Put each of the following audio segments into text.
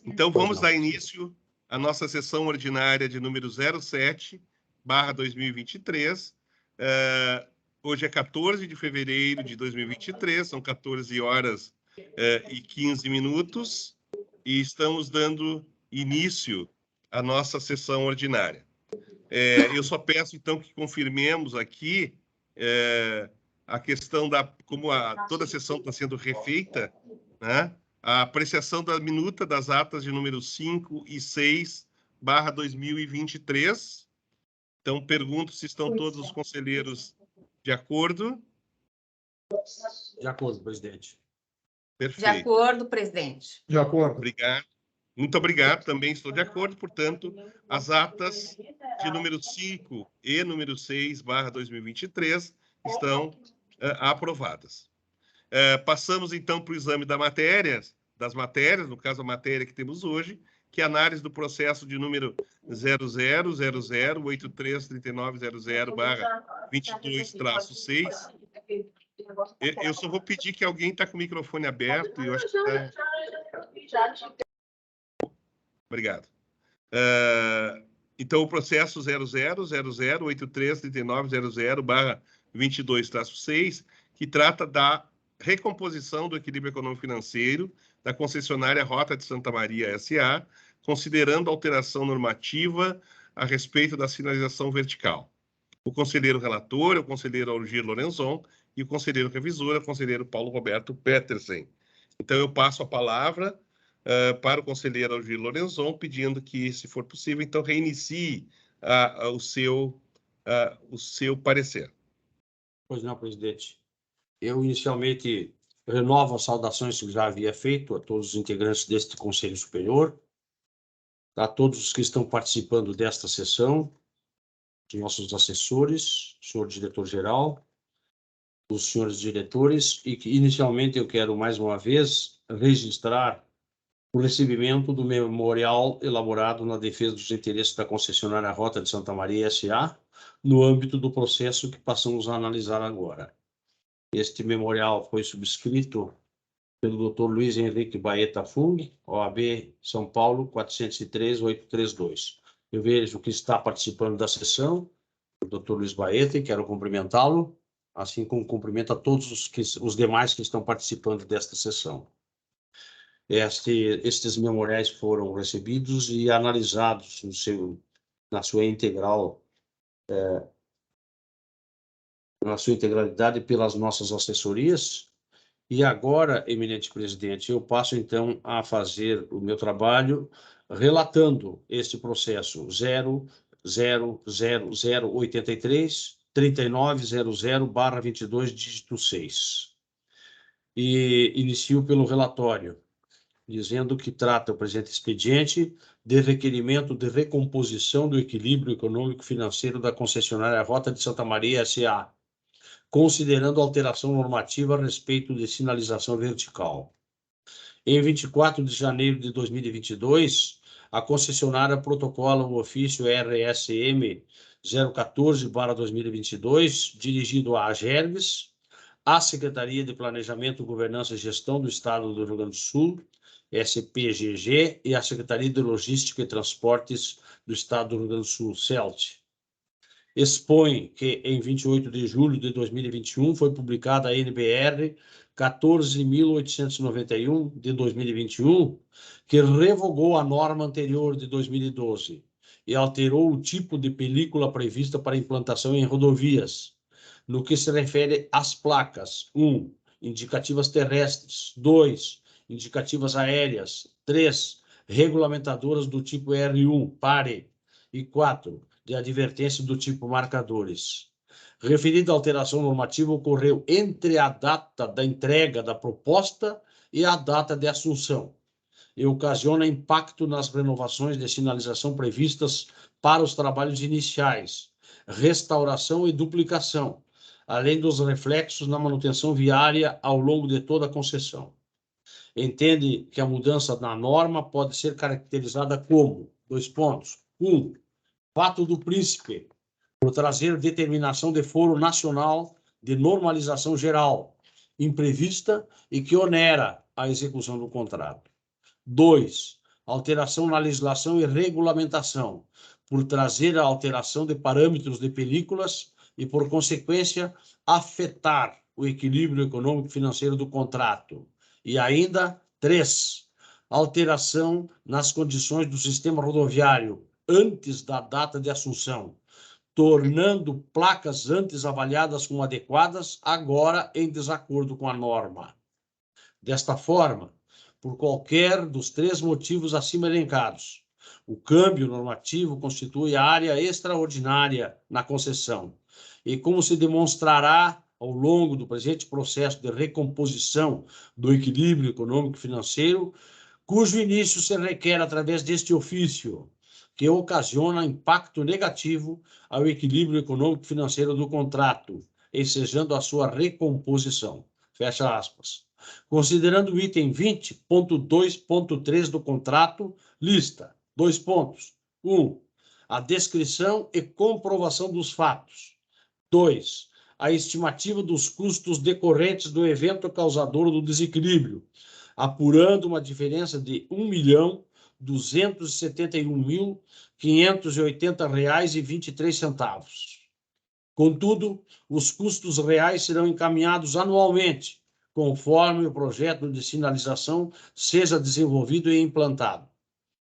Então, vamos dar início à nossa sessão ordinária de número 07/2023. Hoje é 14 de fevereiro de 2023, são 14 horas e 15 minutos, e estamos dando início à nossa sessão ordinária. Eu só peço, então, que confirmemos aqui a questão da... Como toda a sessão está sendo refeita, né? A apreciação da minuta das atas de número 5 e 6/2023. Então, pergunto se estão todos os conselheiros de acordo. De acordo, presidente. Perfeito. De acordo, presidente. De acordo. Obrigado. Muito obrigado, também estou de acordo. Portanto, as atas de número 5 e número 6/2023 estão aprovadas. Passamos, então, para o exame das matérias, no caso, a matéria que temos hoje, que é a análise do processo de número 0000833900/22-6. Eu só vou pedir que alguém está com o microfone aberto. E eu acho que Obrigado. Então, o processo 0000833900/22-6, que trata da recomposição do equilíbrio econômico-financeiro da concessionária Rota de Santa Maria S.A., considerando alteração normativa a respeito da sinalização vertical. O conselheiro relator é o conselheiro Algir Lorenzon e o conselheiro revisor é o conselheiro Paulo Roberto Petersen. Então, eu passo a palavra para o conselheiro Algir Lorenzon, pedindo que, se for possível, então, reinicie o seu parecer. Pois não, presidente. Eu, inicialmente, renovo as saudações que já havia feito a todos os integrantes deste Conselho Superior, a todos os que estão participando desta sessão, os nossos assessores, o senhor diretor-geral, os senhores diretores, e que, inicialmente, eu quero, mais uma vez, registrar o recebimento do memorial elaborado na defesa dos interesses da concessionária Rota de Santa Maria S.A., no âmbito do processo que passamos a analisar agora. Este memorial foi subscrito pelo Dr. Luiz Henrique Baeta Fung, OAB São Paulo 403-832. Eu vejo que está participando da sessão o Dr. Luiz Baeta e quero cumprimentá-lo, assim como cumprimento a todos os demais que estão participando desta sessão. Estes memoriais foram recebidos e analisados na sua integralidade pelas nossas assessorias. E agora, eminente presidente, eu passo então a fazer o meu trabalho relatando este processo 000083-3900/22, dígito 6. E inicio pelo relatório, dizendo que trata o presente expediente de requerimento de recomposição do equilíbrio econômico-financeiro da concessionária Rota de Santa Maria S.A., considerando alteração normativa a respeito de sinalização vertical. Em 24 de janeiro de 2022, a concessionária protocola o ofício RSM 014/2022, dirigido à AGERGS, à Secretaria de Planejamento, Governança e Gestão do Estado do Rio Grande do Sul, SPGG, e à Secretaria de Logística e Transportes do Estado do Rio Grande do Sul, CELT. Expõe que, em 28 de julho de 2021, foi publicada a NBR 14.891 de 2021, que revogou a norma anterior de 2012 e alterou o tipo de película prevista para implantação em rodovias, no que se refere às placas: 1. Indicativas terrestres; 2. Indicativas aéreas; 3. Regulamentadoras do tipo R1, pare; e 4. De advertência do tipo marcadores. Referida alteração normativa ocorreu entre a data da entrega da proposta e a data de assunção, e ocasiona impacto nas renovações de sinalização previstas para os trabalhos iniciais, restauração e duplicação, além dos reflexos na manutenção viária ao longo de toda a concessão. Entende que a mudança na norma pode ser caracterizada como: 2 pontos. 1. Fato do príncipe, por trazer determinação de foro nacional de normalização geral, imprevista e que onera a execução do contrato. 2. alteração na legislação e regulamentação, por trazer a alteração de parâmetros de películas e, por consequência, afetar o equilíbrio econômico e financeiro do contrato. E ainda, 3, alteração nas condições do sistema rodoviário antes da data de assunção, tornando placas antes avaliadas como adequadas, agora em desacordo com a norma. Desta forma, por qualquer dos 3 motivos acima elencados, o câmbio normativo constitui área extraordinária na concessão, e como se demonstrará ao longo do presente processo de recomposição do equilíbrio econômico e financeiro, cujo início se requer através deste ofício, que ocasiona impacto negativo ao equilíbrio econômico e financeiro do contrato, ensejando a sua recomposição. Fecha aspas. Considerando o item 20.2.3 do contrato, lista 2 pontos. 1. A descrição e comprovação dos fatos. 2. A estimativa dos custos decorrentes do evento causador do desequilíbrio, apurando uma diferença de R$ 1.271.580,23. Contudo, os custos reais serão encaminhados anualmente, conforme o projeto de sinalização seja desenvolvido e implantado.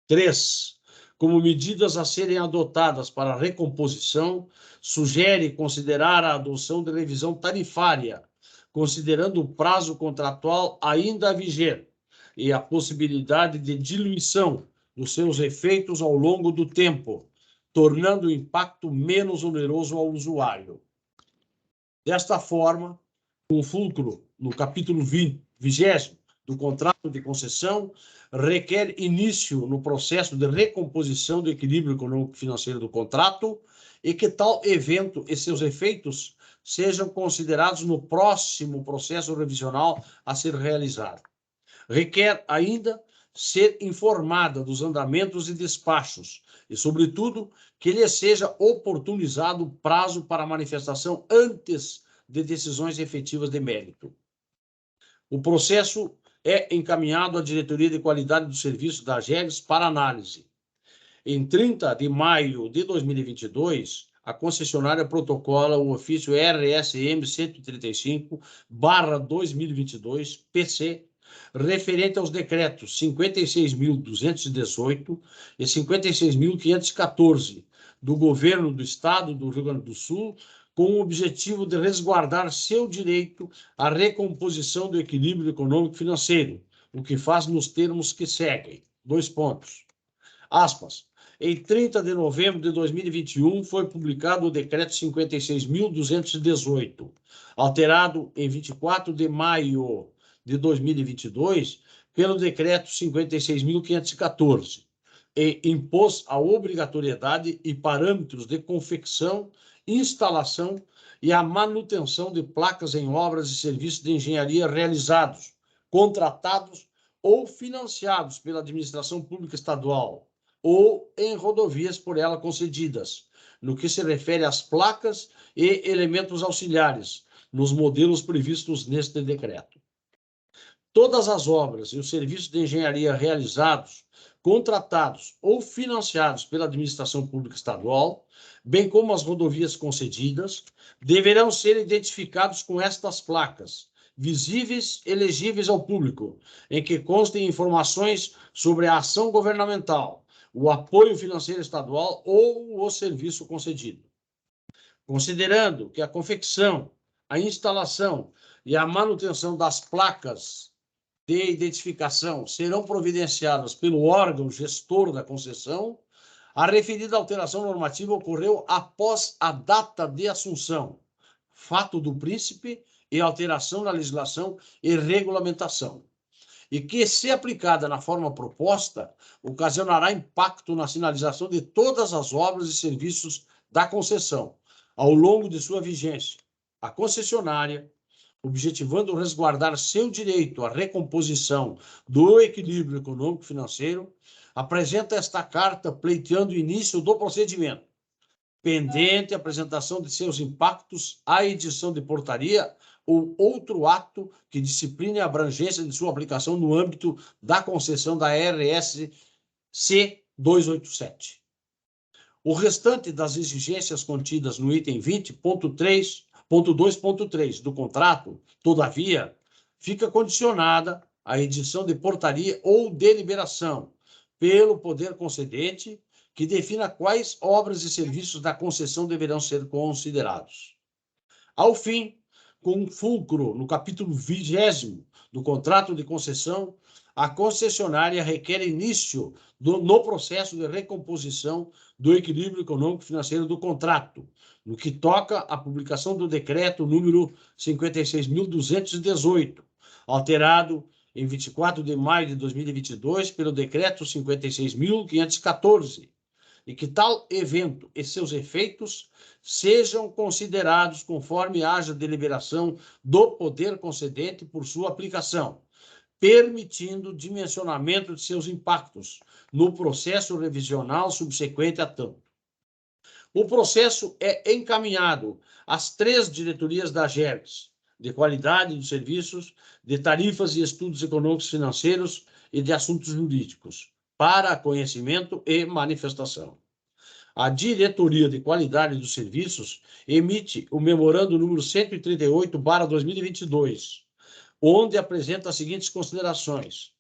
3. Como medidas a serem adotadas para a recomposição, sugere considerar a adoção de revisão tarifária, considerando o prazo contratual ainda a viger e a possibilidade de diluição dos seus efeitos ao longo do tempo, tornando o impacto menos oneroso ao usuário. Desta forma, com fulcro no capítulo 20 do contrato de concessão, requer início no processo de recomposição do equilíbrio econômico-financeiro do contrato e que tal evento e seus efeitos sejam considerados no próximo processo revisional a ser realizado. Requer ainda ser informada dos andamentos e despachos e, sobretudo, que lhe seja oportunizado o prazo para manifestação antes de decisões efetivas de mérito. O processo é encaminhado à Diretoria de Qualidade do Serviço da AGERGS para análise. Em 30 de maio de 2022, a concessionária protocola o ofício RSM 135/2022, PC, referente aos decretos 56.218 e 56.514 do Governo do Estado do Rio Grande do Sul, com o objetivo de resguardar seu direito à recomposição do equilíbrio econômico-financeiro, o que faz nos termos que seguem. 2 pontos. Aspas. Em 30 de novembro de 2021, foi publicado o Decreto 56.218, alterado em 24 de maio de 2022 pelo Decreto 56.514, e impôs a obrigatoriedade e parâmetros de confecção, instalação e a manutenção de placas em obras e serviços de engenharia realizados, contratados ou financiados pela administração pública estadual ou em rodovias por ela concedidas, no que se refere às placas e elementos auxiliares, nos modelos previstos neste decreto. Todas as obras e os serviços de engenharia realizados, contratados ou financiados pela administração pública estadual, bem como as rodovias concedidas, deverão ser identificados com estas placas, visíveis e legíveis ao público, em que constem informações sobre a ação governamental, o apoio financeiro estadual ou o serviço concedido. Considerando que a confecção, a instalação e a manutenção das placas de identificação serão providenciadas pelo órgão gestor da concessão, a referida alteração normativa ocorreu após a data de assunção, fato do príncipe e alteração na legislação e regulamentação, e que, se aplicada na forma proposta, ocasionará impacto na sinalização de todas as obras e serviços da concessão, ao longo de sua vigência. A concessionária, objetivando resguardar seu direito à recomposição do equilíbrio econômico-financeiro, apresenta esta carta pleiteando o início do procedimento, pendente a apresentação de seus impactos à edição de portaria ou outro ato que discipline a abrangência de sua aplicação no âmbito da concessão da RS C287. O restante das exigências contidas no item 20.2.3 do contrato, todavia, fica condicionada à edição de portaria ou deliberação pelo poder concedente, que defina quais obras e serviços da concessão deverão ser considerados. Ao fim, com fulcro no capítulo 20º do contrato de concessão, a concessionária requer início no processo de recomposição do equilíbrio econômico-financeiro do contrato, no que toca à publicação do decreto número 56.218, alterado em 24 de maio de 2022 pelo decreto 56.514, e que tal evento e seus efeitos sejam considerados conforme haja deliberação do poder concedente por sua aplicação, permitindo dimensionamento de seus impactos no processo revisional subsequente a tanto. O processo é encaminhado às 3 diretorias da AGERGS, de qualidade dos serviços, de tarifas e estudos econômicos financeiros e de assuntos jurídicos, para conhecimento e manifestação. A Diretoria de Qualidade dos Serviços emite o memorando número 138/2022, onde apresenta as seguintes considerações.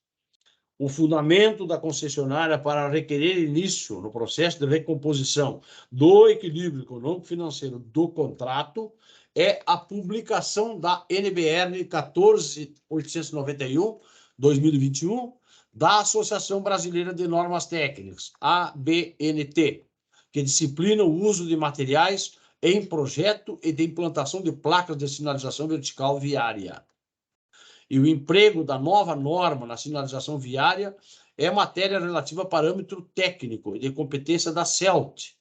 O fundamento da concessionária para requerer início no processo de recomposição do equilíbrio econômico-financeiro do contrato é a publicação da NBR 14.891/2021 da Associação Brasileira de Normas Técnicas, ABNT, que disciplina o uso de materiais em projeto e de implantação de placas de sinalização vertical viária. E o emprego da nova norma na sinalização viária é matéria relativa a parâmetro técnico e de competência da CELT,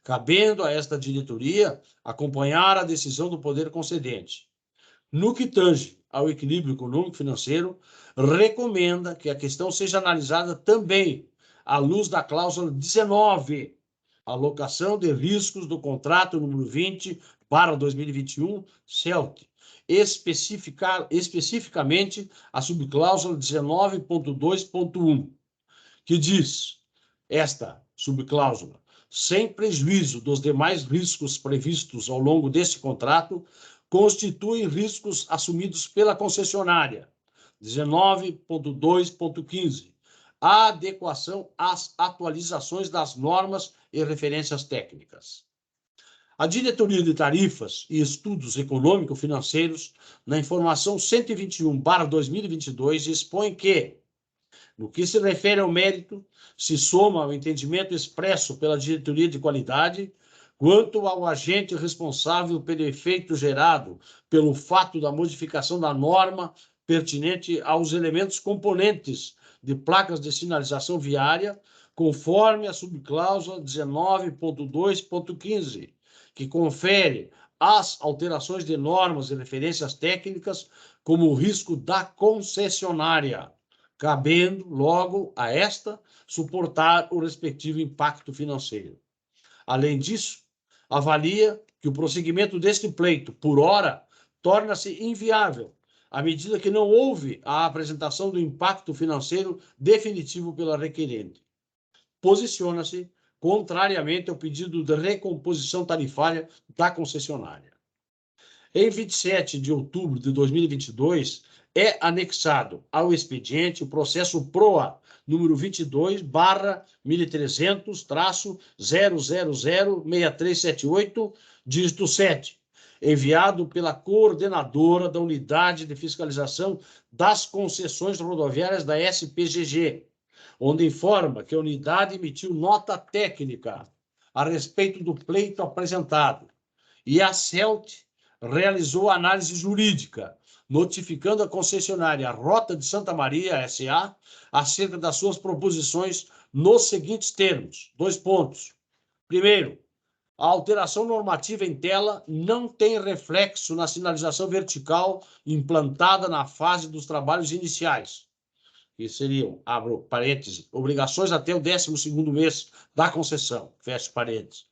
cabendo a esta diretoria acompanhar a decisão do poder concedente. No que tange ao equilíbrio econômico-financeiro, recomenda que a questão seja analisada também à luz da cláusula 19, alocação de riscos do contrato número 20/2021, CELT, especificamente a subcláusula 19.2.1, que diz, esta subcláusula, sem prejuízo dos demais riscos previstos ao longo deste contrato, constituem riscos assumidos pela concessionária, 19.2.15, a adequação às atualizações das normas e referências técnicas. A Diretoria de Tarifas e Estudos Econômico-Financeiros, na informação 121/2022, expõe que, no que se refere ao mérito, se soma ao entendimento expresso pela Diretoria de Qualidade quanto ao agente responsável pelo efeito gerado pelo fato da modificação da norma pertinente aos elementos componentes de placas de sinalização viária, conforme a subcláusula 19.2.15, que confere às alterações de normas e referências técnicas como o risco da concessionária, cabendo, logo, a esta suportar o respectivo impacto financeiro. Além disso, avalia que o prosseguimento deste pleito, por hora, torna-se inviável, à medida que não houve a apresentação do impacto financeiro definitivo pela requerente. Posiciona-se contrariamente ao pedido de recomposição tarifária da concessionária. Em 27 de outubro de 2022, é anexado ao expediente o processo PROA número 22/1300-0006378, dígito 7, enviado pela coordenadora da Unidade de Fiscalização das Concessões Rodoviárias da SPGG, onde informa que a unidade emitiu nota técnica a respeito do pleito apresentado e a CELT realizou análise jurídica, notificando a concessionária Rota de Santa Maria S.A. acerca das suas proposições nos seguintes termos. 2 pontos. Primeiro, a alteração normativa em tela não tem reflexo na sinalização vertical implantada na fase dos trabalhos iniciais, que seriam, abro parênteses, obrigações até o 12º mês da concessão, fecho parênteses,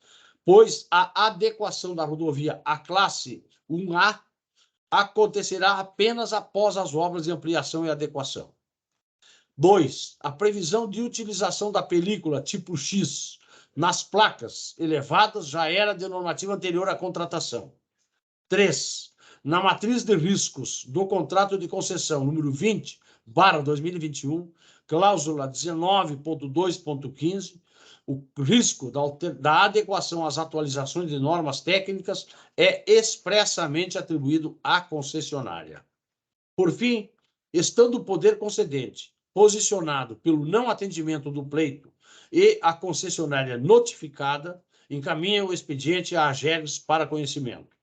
pois a adequação da rodovia à classe 1A acontecerá apenas após as obras de ampliação e adequação. 2. A previsão de utilização da película tipo X nas placas elevadas já era de normativa anterior à contratação. 3. Na matriz de riscos do contrato de concessão número 20/2021, cláusula 19.2.15, o risco da adequação às atualizações de normas técnicas é expressamente atribuído à concessionária. Por fim, estando o poder concedente posicionado pelo não atendimento do pleito e a concessionária notificada, encaminha o expediente à AGERGS para conhecimento.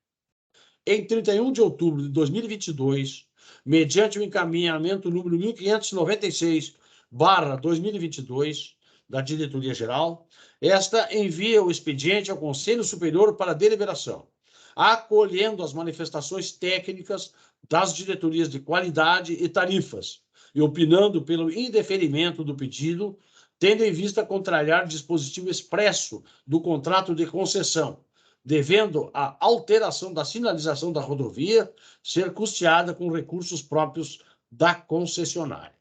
Em 31 de outubro de 2022, mediante o encaminhamento número 1596/2022 da Diretoria Geral, esta envia o expediente ao Conselho Superior para deliberação, acolhendo as manifestações técnicas das diretorias de qualidade e tarifas e opinando pelo indeferimento do pedido, tendo em vista contrariar dispositivo expresso do contrato de concessão, devendo a alteração da sinalização da rodovia ser custeada com recursos próprios da concessionária.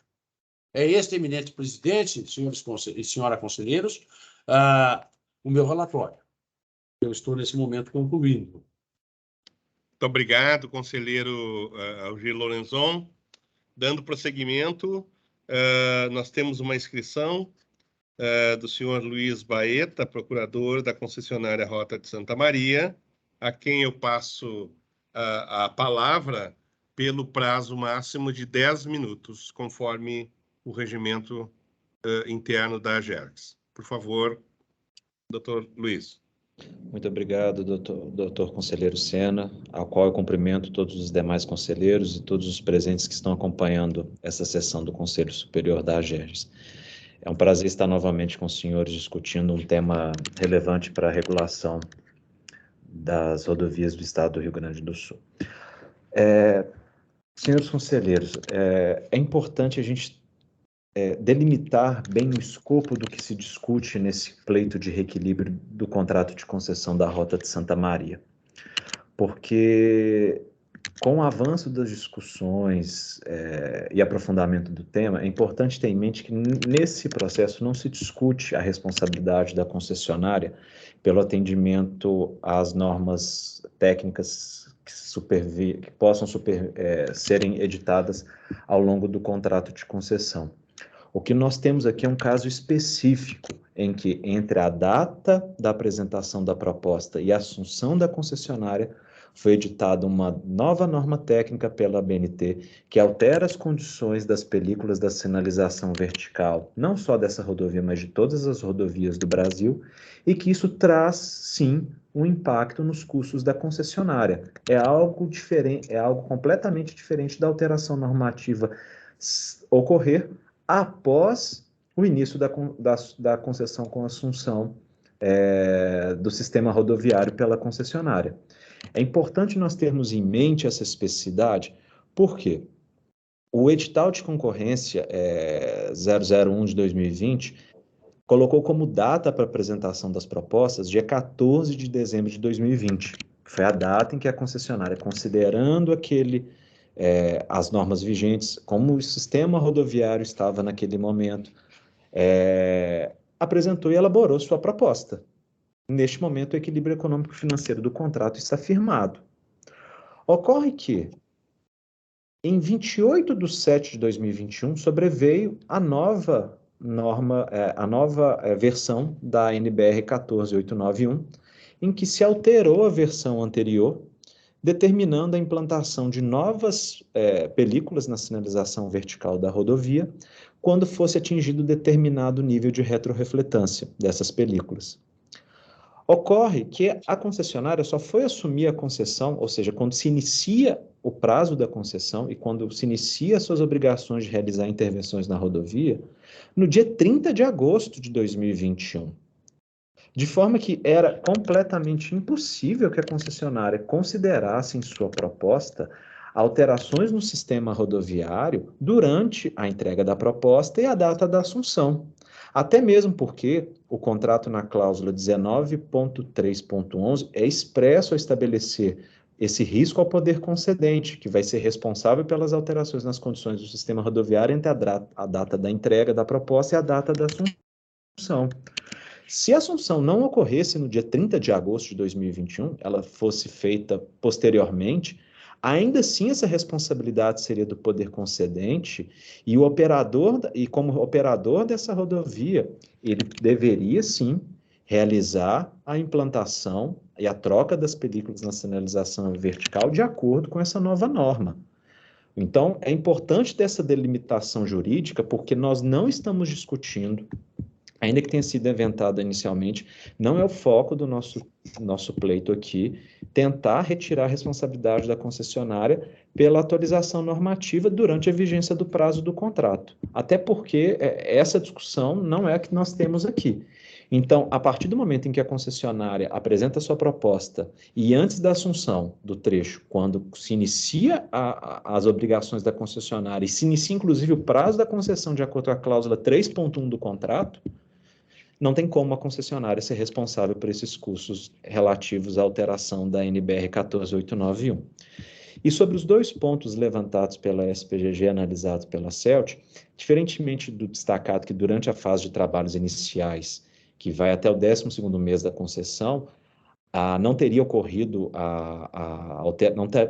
É este, eminente presidente, senhores e senhora conselheiros, o meu relatório. Eu estou, nesse momento, concluindo. Muito obrigado, conselheiro Algir Lorenzon. Dando prosseguimento, nós temos uma inscrição do senhor Luiz Baeta, procurador da concessionária Rota de Santa Maria, a quem eu passo a palavra pelo prazo máximo de 10 minutos, conforme o regimento interno da AGERGS. Por favor, doutor Luiz. Muito obrigado, doutor conselheiro Sena, ao qual eu cumprimento todos os demais conselheiros e todos os presentes que estão acompanhando essa sessão do Conselho Superior da AGERGS. É um prazer estar novamente com os senhores discutindo um tema relevante para a regulação das rodovias do estado do Rio Grande do Sul. Senhores conselheiros, é importante a gente delimitar bem o escopo do que se discute nesse pleito de reequilíbrio do contrato de concessão da Rota de Santa Maria, porque com o avanço das discussões e aprofundamento do tema, é importante ter em mente que nesse processo não se discute a responsabilidade da concessionária pelo atendimento às normas técnicas que possam serem editadas ao longo do contrato de concessão. O que nós temos aqui é um caso específico em que, entre a data da apresentação da proposta e a assunção da concessionária, foi editada uma nova norma técnica pela ABNT que altera as condições das películas da sinalização vertical, não só dessa rodovia, mas de todas as rodovias do Brasil, e que isso traz, sim, um impacto nos custos da concessionária. É algo diferente, é algo completamente diferente da alteração normativa ocorrer após o início da concessão com assunção do sistema rodoviário pela concessionária. É importante nós termos em mente essa especificidade, porque o edital de concorrência 001 de 2020 colocou como data para apresentação das propostas dia 14 de dezembro de 2020, que foi a data em que a concessionária, considerando as normas vigentes, como o sistema rodoviário estava naquele momento, apresentou e elaborou sua proposta. Neste momento, o equilíbrio econômico-financeiro do contrato está firmado. Ocorre que, em 28 de setembro de 2021, sobreveio a nova norma, a nova versão da NBR 14891, em que se alterou a versão anterior, determinando a implantação de novas películas na sinalização vertical da rodovia, quando fosse atingido determinado nível de retrorefletância dessas películas. Ocorre que a concessionária só foi assumir a concessão, ou seja, quando se inicia o prazo da concessão e quando se inicia as suas obrigações de realizar intervenções na rodovia, no dia 30 de agosto de 2021. De forma que era completamente impossível que a concessionária considerasse em sua proposta alterações no sistema rodoviário durante a entrega da proposta e a data da assunção. Até mesmo porque o contrato na cláusula 19.3.11 é expresso a estabelecer esse risco ao poder concedente, que vai ser responsável pelas alterações nas condições do sistema rodoviário entre a data da entrega da proposta e a data da assunção. Se a assunção não ocorresse no dia 30 de agosto de 2021, ela fosse feita posteriormente, ainda assim essa responsabilidade seria do poder concedente e o operador, e como operador dessa rodovia, ele deveria sim realizar a implantação e a troca das películas na sinalização vertical de acordo com essa nova norma. Então, é importante dessa delimitação jurídica, porque nós não estamos discutindo, ainda que tenha sido inventada inicialmente, não é o foco do nosso pleito aqui, tentar retirar a responsabilidade da concessionária pela atualização normativa durante a vigência do prazo do contrato. Até porque essa discussão não é a que nós temos aqui. Então, a partir do momento em que a concessionária apresenta a sua proposta e antes da assunção do trecho, quando se inicia as obrigações da concessionária e se inicia inclusive o prazo da concessão de acordo com a cláusula 3.1 do contrato, não tem como a concessionária ser responsável por esses custos relativos à alteração da NBR 14891. E sobre os dois pontos levantados pela SPGG e analisados pela CELT, diferentemente do destacado que durante a fase de trabalhos iniciais, que vai até o 12º mês da concessão, não teria ocorrido,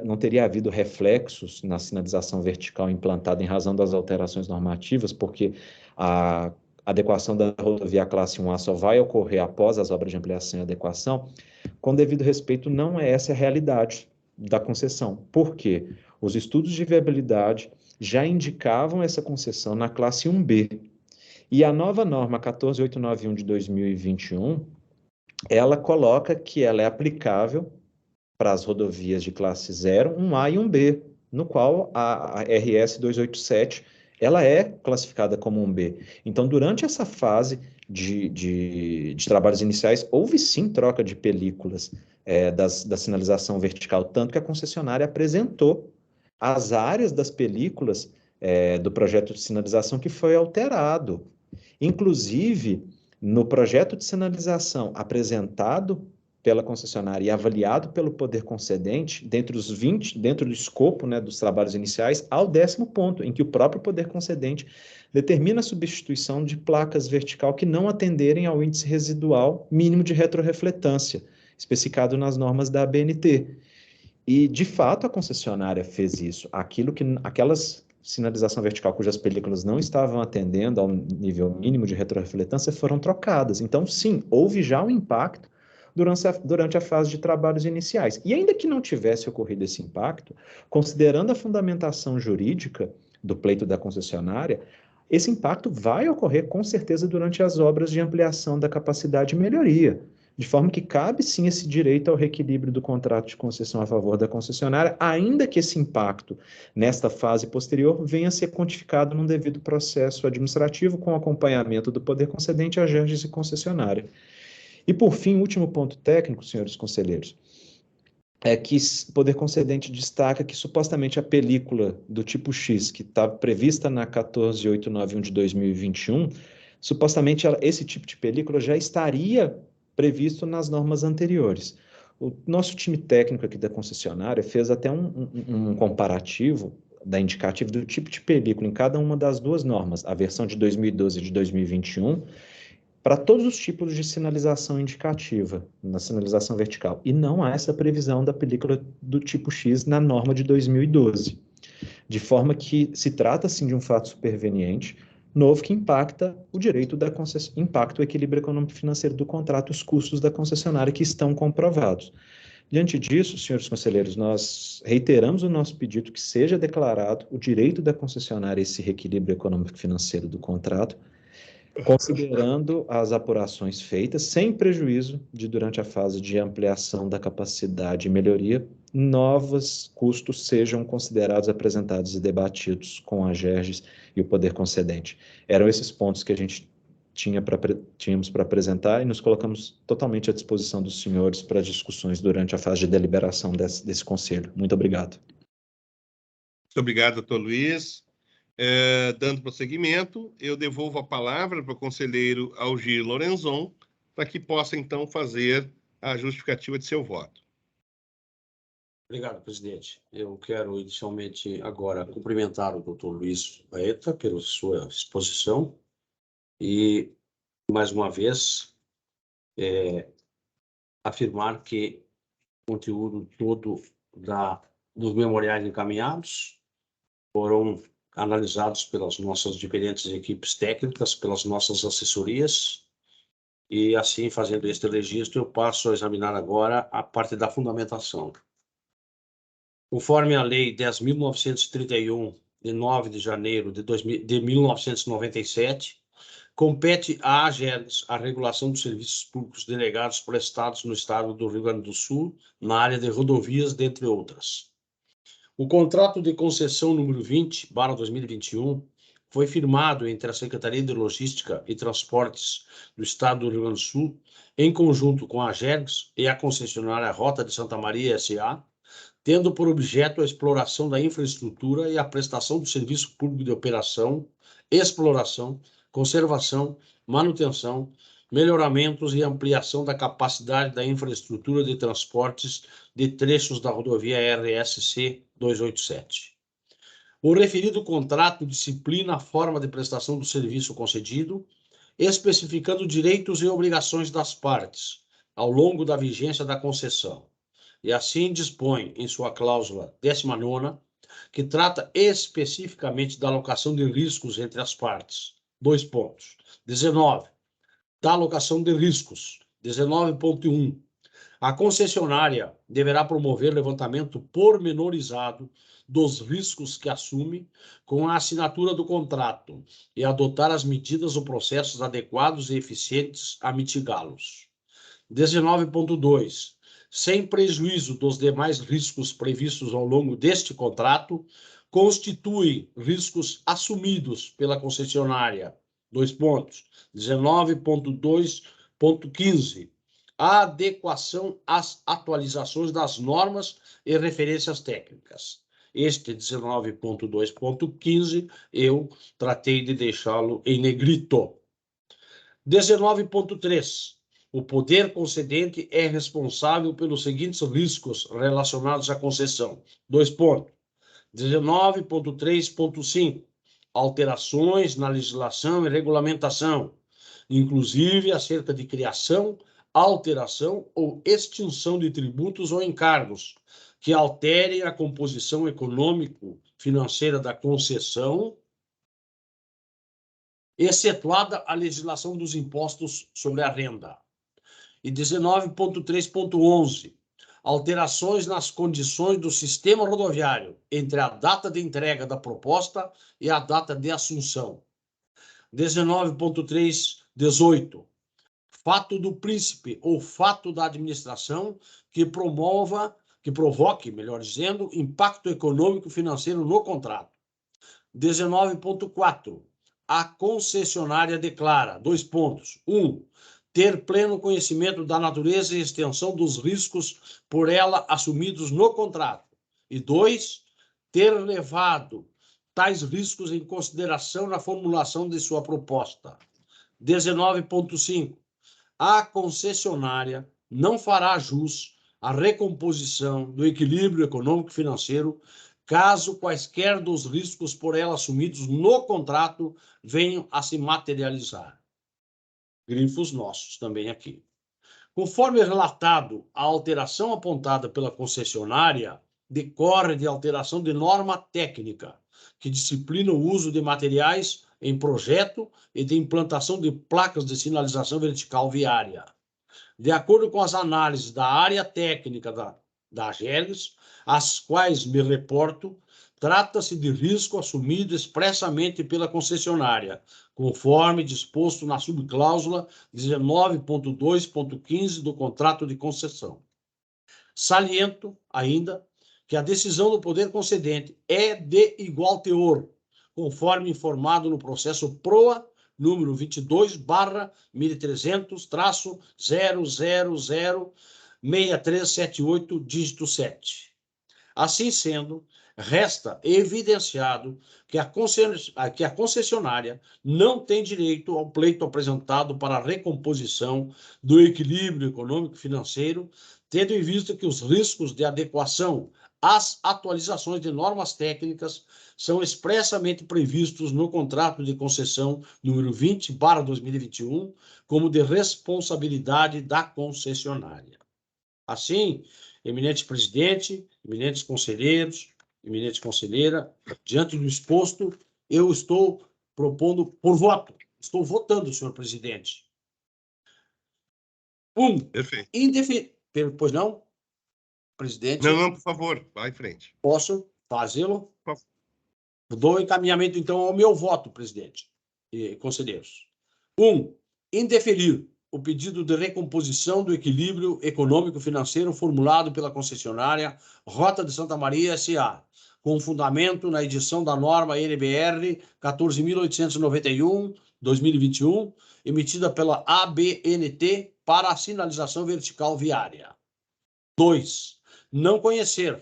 não teria havido reflexos na sinalização vertical implantada em razão das alterações normativas, porque a adequação da rodovia classe 1A só vai ocorrer após as obras de ampliação e adequação, com devido respeito, não é essa a realidade da concessão. Por quê? Os estudos de viabilidade já indicavam essa concessão na classe 1B. E a nova norma 14891 de 2021, ela coloca que ela é aplicável para as rodovias de classe 0, 1A e 1B, no qual a RS 287 ela é classificada como 1B. Então, durante essa fase de trabalhos iniciais, houve sim troca de películas da sinalização vertical, tanto que a concessionária apresentou as áreas das películas do projeto de sinalização que foi alterado. Inclusive, no projeto de sinalização apresentado pela concessionária e avaliado pelo poder concedente, dentro do escopo, né, dos trabalhos iniciais, ao 10º ponto, em que o próprio poder concedente determina a substituição de placas vertical que não atenderem ao índice residual mínimo de retrorefletância, especificado nas normas da ABNT. E, de fato, a concessionária fez isso. Aquelas sinalização vertical cujas películas não estavam atendendo ao nível mínimo de retrorefletância foram trocadas. Então, sim, houve já um impacto durante a fase de trabalhos iniciais. E ainda que não tivesse ocorrido esse impacto, considerando a fundamentação jurídica do pleito da concessionária, esse impacto vai ocorrer com certeza durante as obras de ampliação da capacidade e melhoria, de forma que cabe sim esse direito ao reequilíbrio do contrato de concessão a favor da concessionária, ainda que esse impacto, nesta fase posterior, venha a ser quantificado num devido processo administrativo com acompanhamento do poder concedente, agentes e concessionária. E, por fim, último ponto técnico, senhores conselheiros, é que o poder concedente destaca que, supostamente, a película do tipo X, que estava prevista na 14891 de 2021, supostamente esse tipo de película já estaria previsto nas normas anteriores. O nosso time técnico aqui da concessionária fez até um comparativo da indicativa do tipo de película em cada uma das duas normas, a versão de 2012 e de 2021, para todos os tipos de sinalização indicativa, na sinalização vertical. E não há essa previsão da película do tipo X na norma de 2012. De forma que se trata, sim, de um fato superveniente, novo que impacta o direito da concessão, impacta o equilíbrio econômico-financeiro do contrato, os custos da concessionária que estão comprovados. Diante disso, senhores conselheiros, nós reiteramos o nosso pedido que seja declarado o direito da concessionária a esse reequilíbrio econômico-financeiro do contrato, considerando as apurações feitas, sem prejuízo de, durante a fase de ampliação da capacidade e melhoria, novos custos sejam considerados, apresentados e debatidos com a AGERGES e o poder concedente. Eram esses pontos que a gente tínhamos para apresentar e nos colocamos totalmente à disposição dos senhores para discussões durante a fase de deliberação desse conselho. Muito obrigado. Muito obrigado, doutor Luiz. Dando prosseguimento, eu devolvo a palavra para o conselheiro Algir Lorenzon, para que possa, então, fazer a justificativa de seu voto. Obrigado, presidente. Eu quero inicialmente agora cumprimentar o doutor Luiz Baeta pela sua exposição e, mais uma vez, afirmar que o conteúdo todo dos memoriais encaminhados foram analisados pelas nossas diferentes equipes técnicas, pelas nossas assessorias, e assim, fazendo este registro, eu passo a examinar agora a parte da fundamentação. Conforme a Lei 10.931, de 9 de janeiro de 1997, compete à AGERGS a regulação dos serviços públicos delegados prestados no estado do Rio Grande do Sul, na área de rodovias, dentre outras. O contrato de concessão número 20/2021 foi firmado entre a Secretaria de Logística e Transportes do estado do Rio Grande do Sul, em conjunto com a AGERGS e a concessionária Rota de Santa Maria S.A., tendo por objeto a exploração da infraestrutura e a prestação do serviço público de operação, exploração, conservação, manutenção, melhoramentos e ampliação da capacidade da infraestrutura de transportes de trechos da rodovia RSC 287. O referido contrato disciplina a forma de prestação do serviço concedido, especificando direitos e obrigações das partes ao longo da vigência da concessão. E assim dispõe, em sua cláusula 19ª, que trata especificamente da alocação de riscos entre as partes. 2 pontos. 19. Da alocação de riscos. 19.1. A concessionária deverá promover levantamento pormenorizado dos riscos que assume com a assinatura do contrato e adotar as medidas ou processos adequados e eficientes a mitigá-los. 19.2. Sem prejuízo dos demais riscos previstos ao longo deste contrato, constituem riscos assumidos pela concessionária. 2 pontos. 19.2.15. A adequação às atualizações das normas e referências técnicas. Este 19.2.15 eu tratei de deixá-lo em negrito. 19.3. O poder concedente é responsável pelos seguintes riscos relacionados à concessão. 2 pontos. 19.3.5. Alterações na legislação e regulamentação, inclusive acerca de criação, alteração ou extinção de tributos ou encargos, que alterem a composição econômico-financeira da concessão, excetuada a legislação dos impostos sobre a renda. E 19.3.11, alterações nas condições do sistema rodoviário entre a data de entrega da proposta e a data de assunção. 19.3.18, fato do príncipe ou fato da administração que provoque, melhor dizendo, impacto econômico financeiro no contrato. 19.4, a concessionária declara, 2 pontos. 1, ter pleno conhecimento da natureza e extensão dos riscos por ela assumidos no contrato. E 2, ter levado tais riscos em consideração na formulação de sua proposta. 19.5, a concessionária não fará jus à recomposição do equilíbrio econômico-financeiro caso quaisquer dos riscos por ela assumidos no contrato venham a se materializar. Grifos nossos também aqui. Conforme relatado, a alteração apontada pela concessionária decorre de alteração de norma técnica, que disciplina o uso de materiais em projeto e de implantação de placas de sinalização vertical viária. De acordo com as análises da área técnica da AGERGS, às quais me reporto, trata-se de risco assumido expressamente pela concessionária, conforme disposto na subcláusula 19.2.15 do contrato de concessão. Saliento ainda que a decisão do poder concedente é de igual teor, conforme informado no processo PROA número 22/1300006378, dígito 7. Assim sendo, resta evidenciado que a concessionária não tem direito ao pleito apresentado para a recomposição do equilíbrio econômico-financeiro, tendo em vista que os riscos de adequação às atualizações de normas técnicas são expressamente previstos no contrato de concessão número 20/2021, como de responsabilidade da concessionária. Assim, eminente presidente, eminentes conselheiros, eminente conselheira, diante do exposto, eu estou propondo por voto. Estou votando, senhor presidente. Perfeito. Pois não, presidente? Não, por favor, vá em frente. Posso fazê-lo? Por favor. Dou encaminhamento, então, ao meu voto, presidente e conselheiros. Indeferir o pedido de recomposição do equilíbrio econômico-financeiro formulado pela concessionária Rota de Santa Maria S.A., com fundamento na edição da norma NBR 14.891/2021, emitida pela ABNT para a sinalização vertical viária. 2. Não conhecer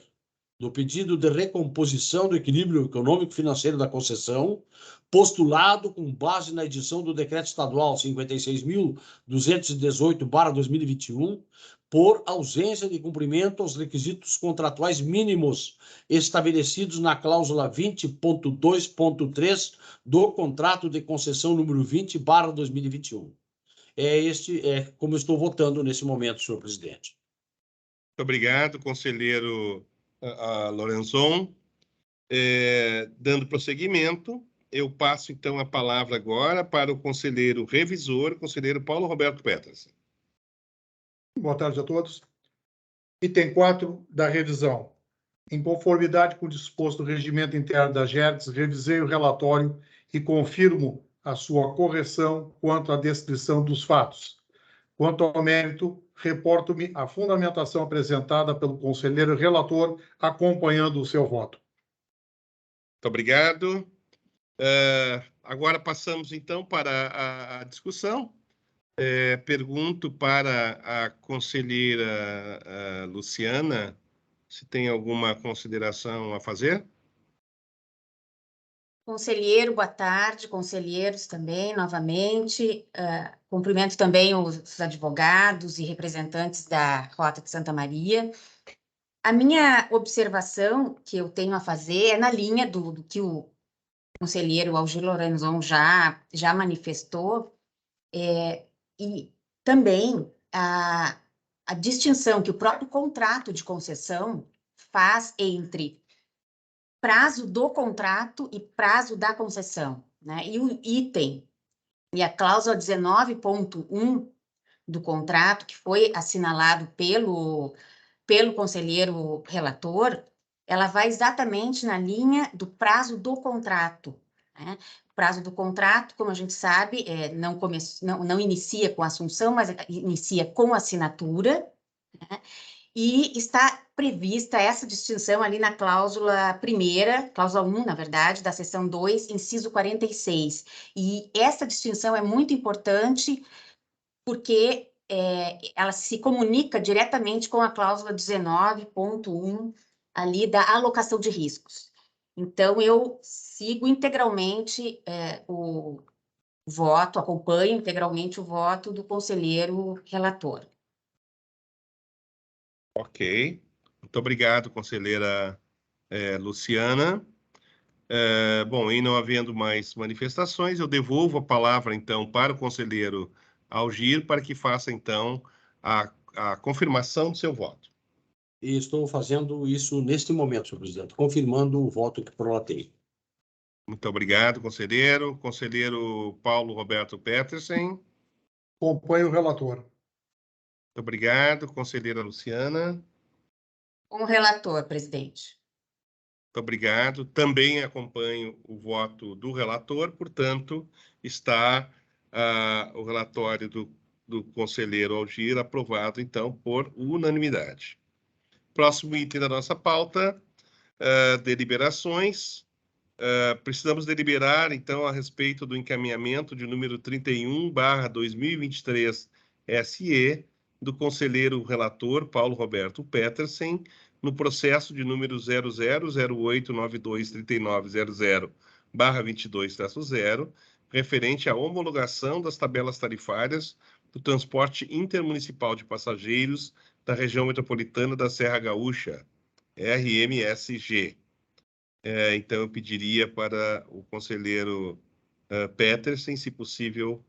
do pedido de recomposição do equilíbrio econômico-financeiro da concessão, postulado com base na edição do Decreto Estadual 56.218/2021, por ausência de cumprimento aos requisitos contratuais mínimos estabelecidos na cláusula 20.2.3 do contrato de concessão número 20/2021. É como eu estou votando nesse momento, senhor presidente. Muito obrigado, conselheiro Lorenzon. Dando prosseguimento, eu passo, então, a palavra agora para o conselheiro revisor, o conselheiro Paulo Roberto Petersen. Boa tarde a todos. Item 4 da revisão. Em conformidade com o disposto do regimento interno da GERDS, revisei o relatório e confirmo a sua correção quanto à descrição dos fatos. Quanto ao mérito, reporto-me a fundamentação apresentada pelo conselheiro relator, acompanhando o seu voto. Muito obrigado. Agora passamos, então, para a discussão. Pergunto para a conselheira Luciana se tem alguma consideração a fazer. Conselheiro, boa tarde, conselheiros também, novamente. Cumprimento também os advogados e representantes da Rota de Santa Maria. A minha observação que eu tenho a fazer é na linha do que o conselheiro Algir Lorenzon já manifestou, e também a distinção que o próprio contrato de concessão faz entre prazo do contrato e prazo da concessão, né? E o item, e a cláusula 19.1 do contrato, que foi assinalado pelo conselheiro relator, ela vai exatamente na linha do prazo do contrato, né? O prazo do contrato, como a gente sabe, não inicia com a assunção, mas inicia com a assinatura, né? E está prevista essa distinção ali na cláusula 1ª, cláusula 1, na verdade, da seção 2, inciso 46. E essa distinção é muito importante porque ela se comunica diretamente com a cláusula 19.1 ali da alocação de riscos. Então, eu sigo integralmente o voto, acompanho integralmente o voto do conselheiro relator. Ok. Muito obrigado, conselheira Luciana. Bom, e não havendo mais manifestações, eu devolvo a palavra, então, para o conselheiro Algir, para que faça, então, a confirmação do seu voto. E estou fazendo isso neste momento, senhor presidente, confirmando o voto que prolatei. Muito obrigado, conselheiro. Conselheiro Paulo Roberto Petersen. Acompanho o relator. Muito obrigado, conselheira Luciana. Com o relator, presidente. Muito obrigado. Também acompanho o voto do relator, portanto, está o relatório do conselheiro Algir aprovado, então, por unanimidade. Próximo item da nossa pauta, deliberações. Precisamos deliberar, então, a respeito do encaminhamento de número 31/2023 SE do conselheiro relator Paulo Roberto Petersen, no processo de número 0008923900/22-0, referente à homologação das tabelas tarifárias do transporte intermunicipal de passageiros da região metropolitana da Serra Gaúcha, RMSG. Então, eu pediria para o conselheiro Petersen, se possível,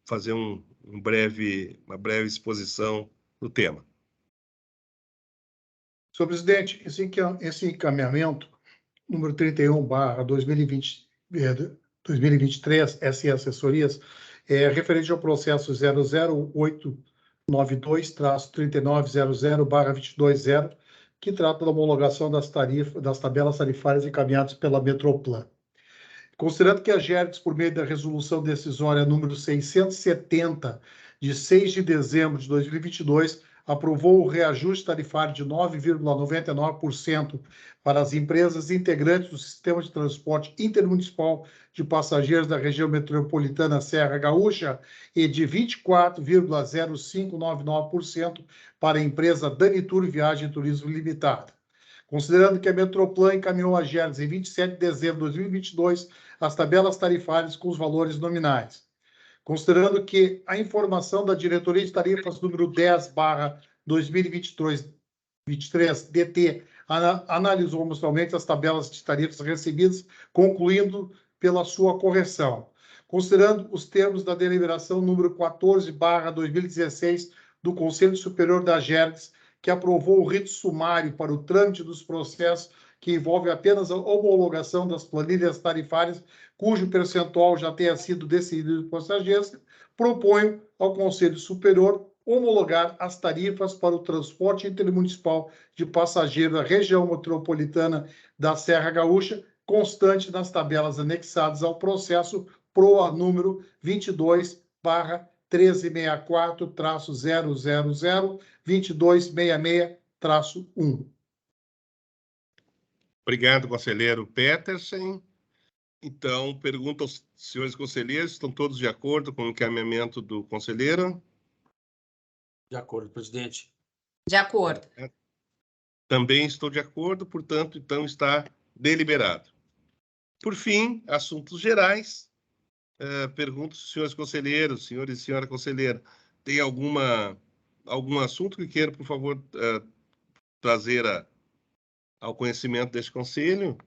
fazer uma breve exposição do tema. Senhor presidente, esse encaminhamento, número 31/2023, SE Assessorias, é referente ao processo 00892-3900/220, que trata da homologação das tabelas tarifárias encaminhadas pela Metroplan. Considerando que a GERDS, por meio da resolução decisória número 670, de 6 de dezembro de 2022, aprovou o reajuste tarifário de 9,99% para as empresas integrantes do sistema de transporte intermunicipal de passageiros da região metropolitana Serra Gaúcha e de 24,0599% para a empresa Danitur Viagem e Turismo Limitada. Considerando que a Metroplan encaminhou a GERDS em 27 de dezembro de 2022 as tabelas tarifárias com os valores nominais. Considerando que a informação da Diretoria de Tarifas número 10/2023 DT analisou mensalmente as tabelas de tarifas recebidas, concluindo pela sua correção. Considerando os termos da deliberação número 14/2016 do Conselho Superior da GERDS, que aprovou o rito sumário para o trâmite dos processos que envolve apenas a homologação das planilhas tarifárias, cujo percentual já tenha sido decidido por passageiros, proponho ao Conselho Superior homologar as tarifas para o transporte intermunicipal de passageiros da região metropolitana da Serra Gaúcha, constante nas tabelas anexadas ao processo PROA número 22/1364-000-2266-1. Obrigado, conselheiro Petersen. Então, pergunto aos senhores conselheiros, estão todos de acordo com o encaminhamento do conselheiro? De acordo, presidente. De acordo. Também estou de acordo, portanto, então está deliberado. Por fim, assuntos gerais. Pergunto aos senhores conselheiros, senhor e senhora conselheira, tem algum assunto que queira, por favor, trazer ao conhecimento deste conselho?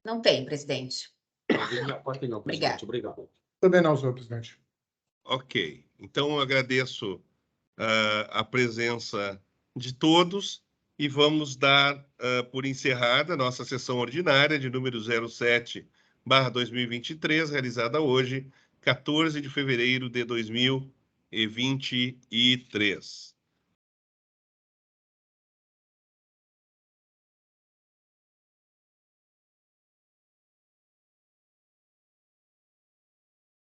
Não tem, presidente. Não, presidente. Obrigado. Também não, senhor presidente. Ok. Então, eu agradeço a presença de todos e vamos dar por encerrada a nossa sessão ordinária de número 07/2023, realizada hoje, 14 de fevereiro de 2023.